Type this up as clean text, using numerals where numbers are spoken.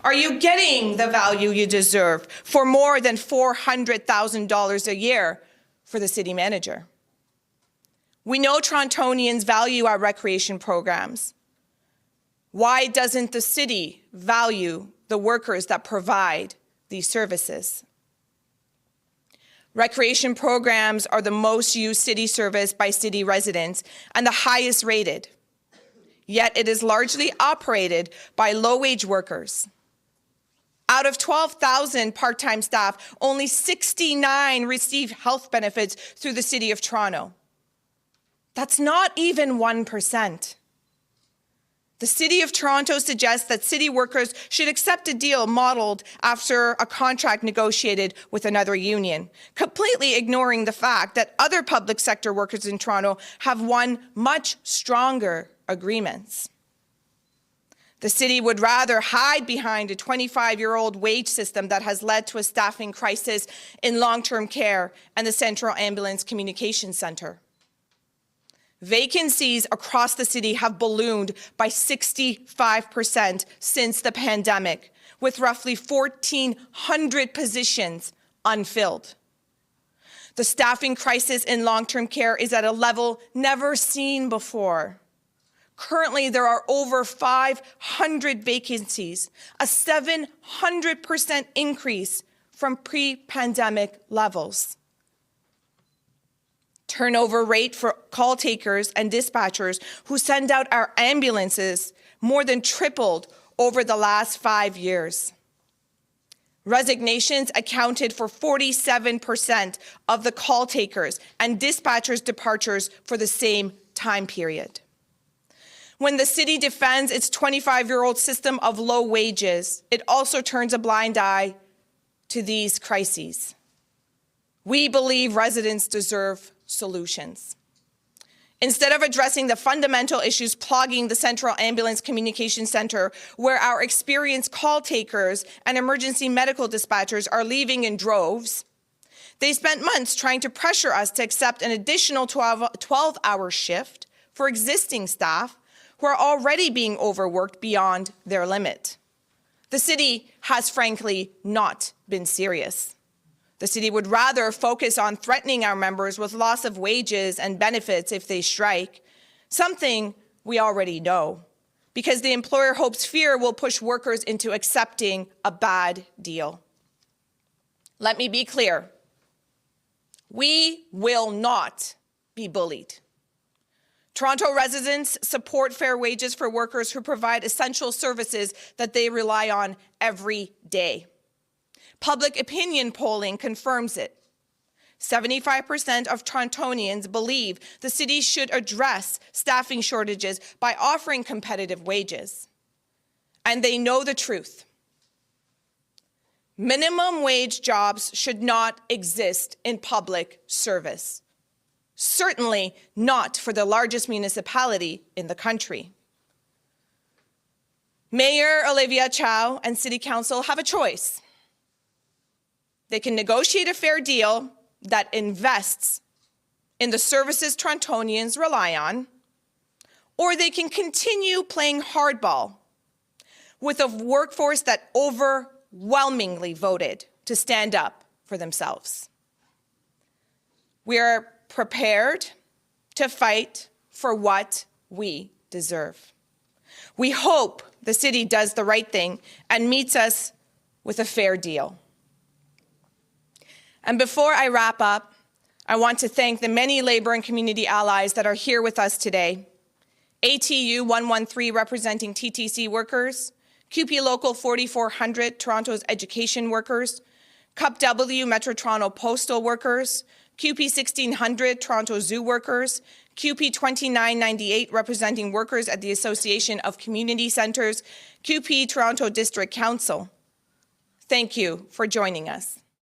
Are you getting the value you deserve for more than $400,000 a year for the city manager? We know Torontonians value our recreation programs. Why doesn't the city value the workers that provide these services? Recreation programs are the most used city service by city residents and the highest rated. Yet it is largely operated by low-wage workers. Out of 12,000 part-time staff, only 69 receive health benefits through the City of Toronto. That's not even 1%. The City of Toronto suggests that city workers should accept a deal modeled after a contract negotiated with another union, completely ignoring the fact that other public sector workers in Toronto have won much stronger agreements. The city would rather hide behind a 25-year-old wage system that has led to a staffing crisis in long-term care and the Central Ambulance Communications Centre. Vacancies across the city have ballooned by 65% since the pandemic, with roughly 1,400 positions unfilled. The staffing crisis in long-term care is at a level never seen before. Currently, there are over 500 vacancies, a 700% increase from pre-pandemic levels. Turnover rate for call takers and dispatchers who send out our ambulances more than tripled over the last 5 years. Resignations accounted for 47% of the call takers and dispatchers' departures for the same time period. When the city defends its 25-year-old system of low wages, it also turns a blind eye to these crises. We believe residents deserve solutions. Instead of addressing the fundamental issues plaguing the Central Ambulance Communications Centre, where our experienced call takers and emergency medical dispatchers are leaving in droves, they spent months trying to pressure us to accept an additional 12-hour shift for existing staff who are already being overworked beyond their limit. The city has frankly not been serious. The city would rather focus on threatening our members with loss of wages and benefits if they strike, something we already know, because the employer hopes fear will push workers into accepting a bad deal. Let me be clear. We will not be bullied. Toronto residents support fair wages for workers who provide essential services that they rely on every day. Public opinion polling confirms it. 75% of Torontonians believe the city should address staffing shortages by offering competitive wages. And they know the truth. Minimum wage jobs should not exist in public service. Certainly not for the largest municipality in the country. Mayor Olivia Chow and City Council have a choice. They can negotiate a fair deal that invests in the services Torontonians rely on, or they can continue playing hardball with a workforce that overwhelmingly voted to stand up for themselves. We are prepared to fight for what we deserve. We hope the city does the right thing and meets us with a fair deal. And before I wrap up, I want to thank the many Labour and community allies that are here with us today. ATU 113 representing TTC workers, CUPE Local 4400, Toronto's education workers, CUPE W Metro Toronto postal workers, CUPE 1600 Toronto Zoo workers, CUPE 2998 representing workers at the Association of Community Centres, CUPE Toronto District Council. Thank you for joining us.